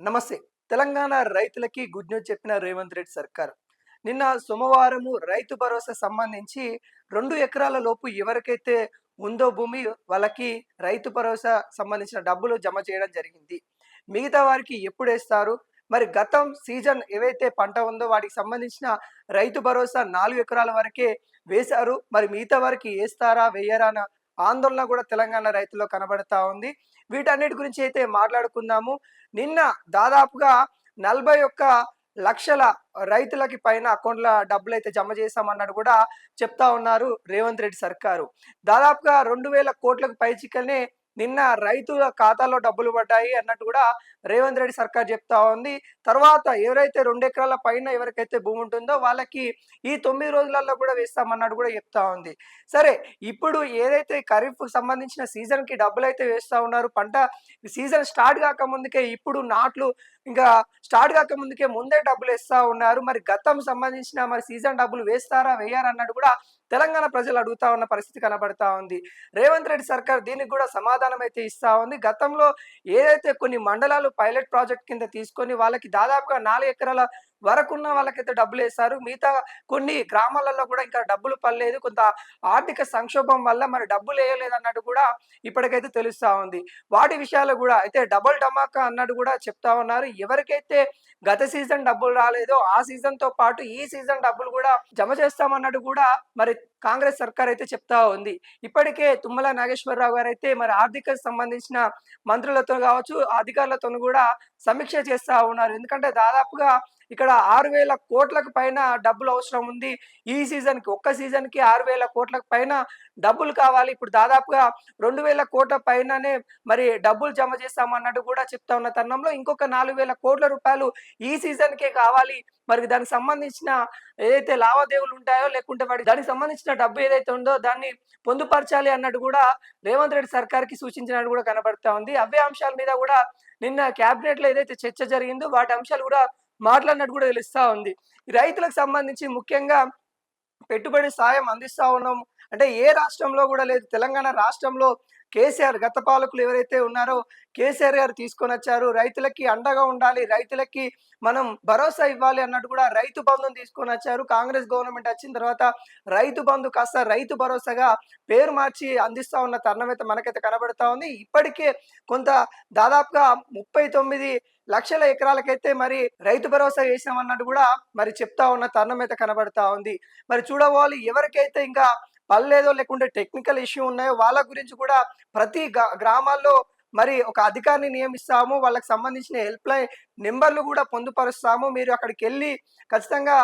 నమస్తే. తెలంగాణ రైతులకి good news చెప్పిన రేవంత్ రెడ్డి సర్కార్. నిన్న సోమవారము రైతు భరోసా సంబంధించి 2 ఎకరాల లోపు ఎవరికైతే ఉందో భూమి వాళ్ళకి రైతు భరోసా సంబంధించిన డబ్బులు జమ చేయడం జరిగింది. మిగతా వారికి ఎప్పుడేస్తారు? మరి గతం సీజన్ ఏవైతే పంట ఉందో వాటికి సంబంధించిన రైతు భరోసా 4 ఎకరాల వరకే వేశారు. మరి మిగతా వారికి ఏస్తారా? వెయ్యరా? అన్న ఆందోళన కూడా తెలంగాణ రైతుల్లో కనబడతా ఉంది. వీటన్నిటి గురించి అయితే మాట్లాడుకుందాము. నిన్న దాదాపుగా 41,00,000 రైతులకి పైన అకౌంట్‌ల డబ్బులైతే జమ చేశామన్నట్టు కూడా చెప్తా ఉన్నారు రేవంత్ రెడ్డి సర్కారు. దాదాపుగా 2,000,00,00,000కు పైచికనే నిన్న రైతుల ఖాతాలో డబ్బులు పడ్డాయి అన్నట్టు కూడా రేవంత్ రెడ్డి సర్కార్ చెప్తా ఉంది. తర్వాత ఎవరైతే 2 ఎకరాల పైన ఎవరికైతే భూమి ఉంటుందో వాళ్ళకి ఈ 9 రోజులలో కూడా వేస్తామన్నట్టు కూడా చెప్తా ఉంది. సరే, ఇప్పుడు ఏదైతే ఖరీఫ్‌కు సంబంధించిన సీజన్‌కి డబ్బులైతే వేస్తా ఉన్నారు. పంట సీజన్ స్టార్ట్ కాకముందుకే ఇప్పుడు నాట్లు ఇంకా స్టార్ట్ కాకముందుకే ముందే డబ్బులేస్తా ఉన్నారు. మరి గతం సంబంధించిన మరి సీజన్ డబ్బులు వేస్తారా? వెయ్యరా? అన్నట్టు కూడా తెలంగాణ ప్రజలు అడుగుతా ఉన్న పరిస్థితి కనబడతా ఉంది. రేవంత్ రెడ్డి సర్కార్ దీనికి కూడా సమాధానం అయితే ఇస్తా ఉంది. గతంలో ఏదైతే కొన్ని మండలాలు పైలట్ ప్రాజెక్ట్ కింద తీసుకొని వాళ్ళకి దాదాపుగా 4 ఎకరాల వరకున్న వాళ్ళకైతే డబ్బులేశారు. మిగతా కొన్ని గ్రామాలలో కూడా ఇంకా డబ్బులు పడలేదు. కొంత ఆర్థిక సంక్షోభం వల్ల మరి డబ్బులేయలేదన్నట్టు కూడా ఇప్పటికైతే తెలుస్తా ఉంది. వాటి విషయాలు కూడా అయితే డబుల్ ధమాకా అన్నట్టు కూడా చెప్తా ఉన్నారు. ఎవరికైతే గత సీజన్ డబ్బులు రాలేదో ఆ సీజన్‌తో పాటు ఈ సీజన్ డబ్బులు కూడా జమ చేస్తామన్నట్టు కూడా మరి కాంగ్రెస్ సర్కార్ అయితే చెప్తా ఉంది. ఇప్పటికే తుమ్మల నాగేశ్వరరావు గారైతే మరి ఆర్థిక సంబంధించిన మంత్రులతో కావచ్చు, అధికారులతోను కూడా సమీక్ష చేస్తా ఉన్నారు. ఎందుకంటే దాదాపుగా ఇక్కడ 6,000,00,00,000కు పైన డబ్బులు అవసరం ఉంది. ఈ సీజన్‌కి ఒక్క సీజన్‌కి 6,000,00,00,000కు పైన డబ్బులు కావాలి. ఇప్పుడు దాదాపుగా 2,000,00,00,000 పైననే మరి డబ్బులు జమ చేస్తామన్నట్టు కూడా చెప్తా ఉన్న తరుణంలో ఇంకొక 4,000,00,00,000 రూపాయలు ఈ సీజన్‌కే కావాలి. మరి దానికి సంబంధించిన ఏదైతే లావాదేవీలు ఉంటాయో లేకుంటే దానికి సంబంధించిన డబ్బు ఏదైతే ఉందో దాన్ని పొందుపరచాలి అన్నట్టు కూడా రేవంత్ రెడ్డి సర్కార్‌కి సూచించినట్టు కూడా కనబడతా ఉంది. అవే అంశాల మీద కూడా నిన్న క్యాబినెట్‌లో ఏదైతే చర్చ జరిగిందో వాటి అంశాలు కూడా మాట్లాడినట్టు కూడా తెలుస్తా ఉంది. ఈ రైతులకు సంబంధించి ముఖ్యంగా పెట్టుబడి సాయం అందిస్తా ఉన్నాం. అంటే ఏ రాష్ట్రంలో కూడా లేదు. తెలంగాణ రాష్ట్రంలో కేసీఆర్ గత పాలకులు ఎవరైతే ఉన్నారో కేసీఆర్ గారు తీసుకొనొచ్చారు. రైతులకి అండగా ఉండాలి, రైతులకి మనం భరోసా ఇవ్వాలి అన్నట్టు కూడా రైతు బంధుని తీసుకొనొచ్చారు. కాంగ్రెస్ గవర్నమెంట్ వచ్చిన తర్వాత రైతు బంధు కాస్త రైతు భరోసాగా పేరు మార్చి అందిస్తా ఉన్న తరుణం అయితే మనకైతే కనబడతా ఉంది. ఇప్పటికే కొంత దాదాపుగా 39,00,000 ఎకరాలకైతే మరి రైతు భరోసా వేసామన్నట్టు కూడా మరి చెప్తా ఉన్న తరుణం అయితే కనబడతా ఉంది. మరి చూడవాలి ఎవరికైతే ఇంకా పడలేదో లేకుంటే టెక్నికల్ ఇష్యూ ఉన్నాయో వాళ్ళ గురించి కూడా ప్రతి గ్రామాల్లో మరి ఒక అధికారిని నియమిస్తాము. వాళ్ళకి సంబంధించిన హెల్ప్ లైన్ నెంబర్లు కూడా పొందుపరుస్తాము. మీరు అక్కడికెళ్ళి ఖచ్చితంగా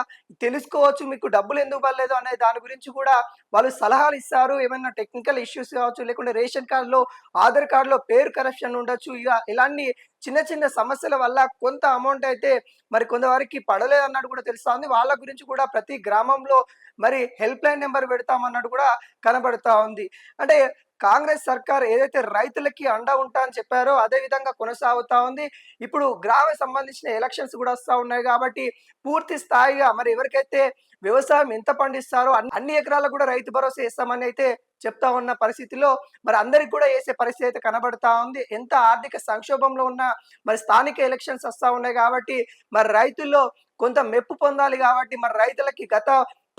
తెలుసుకోవచ్చు మీకు డబ్బులు ఎందుకు పడలేదు అనే దాని గురించి కూడా వాళ్ళు సలహాలు ఇస్తారు. ఏమైనా టెక్నికల్ ఇష్యూస్ కావచ్చు, లేకుంటే రేషన్ కార్డులో, ఆధార్ కార్డులో పేరు కరప్షన్ ఉండొచ్చు. ఇలాంటి చిన్న చిన్న సమస్యల వల్ల కొంత అమౌంట్ అయితే మరి కొంతవరకు పడలేదన్నట్టు కూడా తెలుస్తా ఉంది. వాళ్ళ గురించి కూడా ప్రతి గ్రామంలో మరి హెల్ప్ లైన్ నెంబర్ పెడతామన్నట్టు కూడా కనబడతా ఉంది. అంటే కాంగ్రెస్ సర్కార్ ఏదైతే రైతులకి అండ ఉంటా అని చెప్పారో అదే విధంగా కొనసాగుతా ఉంది. ఇప్పుడు సంబంధించిన ఎలక్షన్స్ కూడా వస్తా ఉన్నాయి కాబట్టి పూర్తి స్థాయిగా మరి ఎవరికైతే వ్యవసాయం ఎంత పండిస్తారో అన్ని ఎకరాలకు కూడా రైతు భరోసా ఇస్తామని అయితే చెప్తా ఉన్న పరిస్థితిలో మరి అందరికి కూడా వేసే పరిస్థితి అయితే కనబడతా ఉంది. ఎంత ఆర్థిక సంక్షోభంలో ఉన్న మరి స్థానిక ఎలక్షన్స్ వస్తా ఉన్నాయి కాబట్టి మరి రైతుల్లో కొంత మెప్పు పొందాలి కాబట్టి మరి రైతులకి గత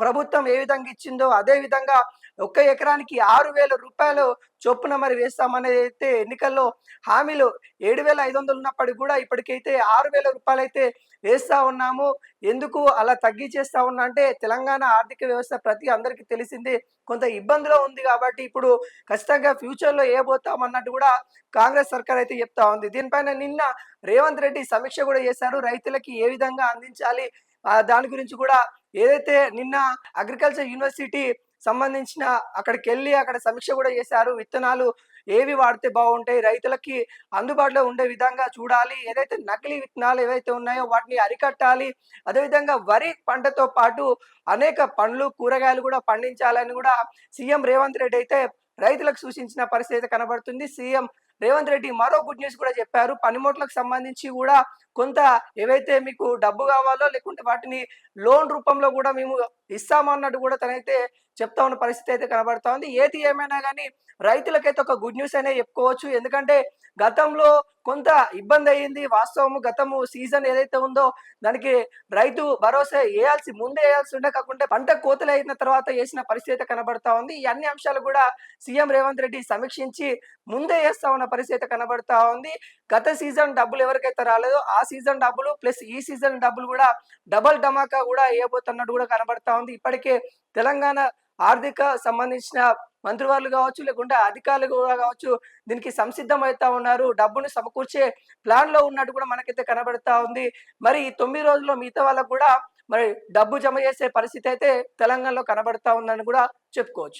ప్రభుత్వం ఏ విధంగా ఇచ్చిందో అదే విధంగా ఒక్క ఎకరానికి 6,000 రూపాయలు చొప్పున మరి వేస్తామనేది అయితే ఎన్నికల్లో హామీలు 7,500 ఉన్నప్పటికి కూడా ఇప్పటికైతే 6,000 రూపాయలు అయితే వేస్తా ఉన్నాము. ఎందుకు అలా తగ్గించేస్తా ఉన్నా అంటే తెలంగాణ ఆర్థిక వ్యవస్థ అందరికీ తెలిసిందే కొంత ఇబ్బందిలో ఉంది కాబట్టి ఇప్పుడు ఖచ్చితంగా ఫ్యూచర్లో ఏబోతామన్నట్టు కూడా కాంగ్రెస్ సర్కార్ అయితే చెప్తా ఉంది. దీనిపైన నిన్న రేవంత్ రెడ్డి సమీక్ష కూడా చేశారు. రైతులకి ఏ విధంగా అందించాలి దాని గురించి కూడా ఏదైతే నిన్న అగ్రికల్చర్ యూనివర్సిటీ సంబంధించిన అక్కడికెళ్ళి అక్కడ సమీక్ష కూడా చేశారు. విత్తనాలు ఏవి వాడితే బాగుంటాయి, రైతులకి అందుబాటులో ఉండే విధంగా చూడాలి, ఏదైతే నకిలీ విత్తనాలు ఏవైతే ఉన్నాయో వాటిని అరికట్టాలి, అదేవిధంగా వరి పంటతో పాటు అనేక పండ్లు కూరగాయలు కూడా పండించాలని కూడా సీఎం రేవంత్ రెడ్డి అయితే రైతులకు సూచించిన పరిస్థితి కనబడుతుంది. సీఎం రేవంత్ రెడ్డి మరో గుడ్ న్యూస్ కూడా చెప్పారు. పనిముట్లకు సంబంధించి కూడా కొంత ఏవైతే మీకు డబ్బు కావాలో లేకుంటే వాటిని లోన్ రూపంలో కూడా మేము ఇస్తామన్నట్టు కూడా తనైతే చెప్తా ఉన్న పరిస్థితి అయితే కనబడతా ఉంది. ఏది ఏమైనా గానీ రైతులకైతే ఒక గుడ్ న్యూస్ అనే చెప్పుకోవచ్చు. ఎందుకంటే గతంలో కొంత ఇబ్బందయింది. వాస్తవము గతము సీజన్ ఏదైతే ఉందో దానికి రైతు భరోసా ముందే ఏయాల్సి ఉండే కాకుంటే పంట కోతలయిన తర్వాత ఏసిన పరిస్థితి అయితే కనబడతా ఉంది. ఈ అన్ని అంశాలు గూడా సీఎం రేవంత్ రెడ్డి సమీక్షించి ముందే ఏస్తా ఉన్న పరిస్థితి అయితే కనబడతా ఉంది. గత సీజన్ డబ్బులు ఎవరికైతే రాలేదో ఆ సీజన్ డబ్బులు ప్లస్ ఈ సీజన్ డబ్బులు గూడా డబల్ ధమాకా గూడా ఎయబోతున్నట్టు గూడా కనబడతా ఉంది. ఇప్పటికే తెలంగాణ ఆర్థిక సంబంధించిన మంత్రివర్యులు గావచ్చు, లేకుంటే అధికారులు గూడా గావచ్చు, దీనికి సంసిద్ధమైతా ఉన్నారు. డబ్బును సమకూర్చే ప్లాన్‌లో ఉన్నట్టు గూడా మనకైతే కనబడతా ఉంది. మరి ఈ 9 రోజుల్లో మిగతా వాళ్ళకి గూడా మరి డబ్బు జమ చేసే పరిస్థితి అయితే తెలంగాణలో కనబడతా ఉందని గూడా చెప్పుకోవచ్చు.